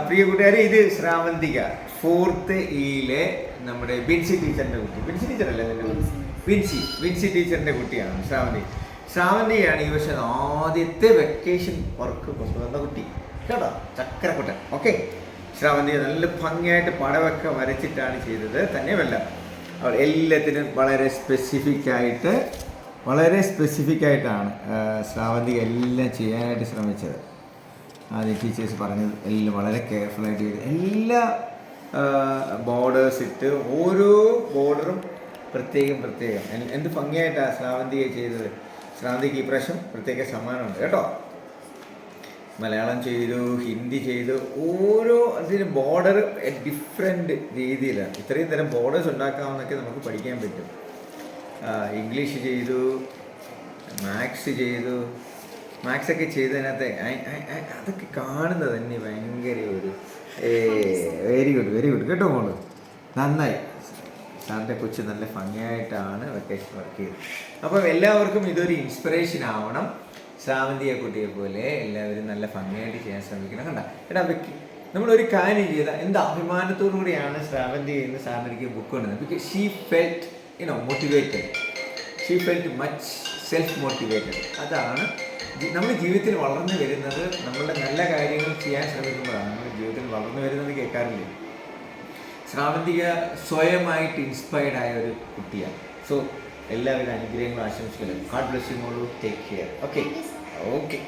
പ്രിയ കൂട്ടുകാരെ, ഇത് Sravanthika 4th E നമ്മുടെ ബിൻസി ടീച്ചറിന്റെ കുട്ടി. ബിൻസി ടീച്ചറല്ലേ വിൻസി ടീച്ചറിന്റെ കുട്ടിയാണ് ശ്രാവന്തികയാണ് ഈ വർഷം ആദ്യത്തെ വെക്കേഷൻ വർക്ക് കൊണ്ടുവന്ന കുട്ടി കേട്ടോ, ചക്കരക്കുട്ടൻ. ഓക്കെ, ശ്രാവന്തിക നല്ല ഭംഗിയായിട്ട് പടമൊക്കെ വരച്ചിട്ടാണ് ചെയ്തത്. തന്നെയുമല്ല, അവൾ എല്ലാത്തിനും വളരെ സ്പെസിഫിക് ആയിട്ടാണ് ശ്രാവന്തിക എല്ലാം ചെയ്യാനായിട്ട് ശ്രമിച്ചത്. ആദ്യം ടീച്ചേഴ്സ് പറഞ്ഞത് എല്ലാം വളരെ കെയർഫുള്ളായിട്ട് ചെയ്ത് എല്ലാ ബോർഡേഴ്സ് ഇട്ട് ഓരോ ബോർഡറും പ്രത്യേകം എന്ത് ഭംഗിയായിട്ടാണ് ശ്രാവന്തിക ചെയ്തത്. ശ്രാവന്തിക്ക് ഈ പ്രാവശ്യം പ്രത്യേക സമ്മാനമുണ്ട് കേട്ടോ. മലയാളം ചെയ്തു, ഹിന്ദി ചെയ്തു, ഓരോ അതിന് ബോർഡർ ഡിഫറെൻറ്റ് രീതിയിലാണ്. ഇത്രയും തരം ബോർഡേഴ്സ് ഉണ്ടാക്കാമെന്നൊക്കെ നമുക്ക് പഠിക്കാൻ പറ്റും. ഇംഗ്ലീഷ് ചെയ്തു, മാത്സൊക്കെ ചെയ്തതിനകത്ത് അതൊക്കെ കാണുന്നത് തന്നെ ഭയങ്കര ഒരു വെരി ഗുഡ് കേട്ടോ മോള്, നന്നായി. സാറിൻ്റെ കൊച്ചു നല്ല ഭംഗിയായിട്ടാണ് വെക്കേഷൻ വർക്ക് ചെയ്തത്. അപ്പം എല്ലാവർക്കും ഇതൊരു ഇൻസ്പിറേഷൻ ആവണം. ശ്രാവന്തിയ കുട്ടിയെ പോലെ എല്ലാവരും നല്ല ഭംഗിയായിട്ട് ചെയ്യാൻ ശ്രമിക്കണം. കണ്ട എടാ വെക്കി, നമ്മളൊരു കാര്യം ചെയ്താൽ എന്ത് അഭിമാനത്തോടു കൂടിയാണ് ശ്രാവന്തിയ എന്ന് സാറിന് എനിക്ക് ബുക്ക് കൊണ്ടുവന്നത്. Because she felt motivated, she felt much self motivated. അതാണ് നമ്മൾ ജീവിതത്തിൽ വളർന്നു വരുന്നത്. നമ്മളുടെ നല്ല കാര്യങ്ങൾ ചെയ്യാൻ ശ്രമിക്കുമ്പോഴാണ് നമ്മൾ ജീവിതത്തിൽ വളർന്നു വരുന്നത്. കേൾക്കാറില്ലേ? ശ്രാവന്തിക സ്വയമായിട്ട് ഇൻസ്പയർഡ് ആയ ഒരു കുട്ടിയാണ്. സോ എല്ലാവരും അനുഗ്രഹങ്ങളും ആശംസകളും. ഗോഡ് ബ്ലെസ് യു മോളു. Take care. ഓക്കെ.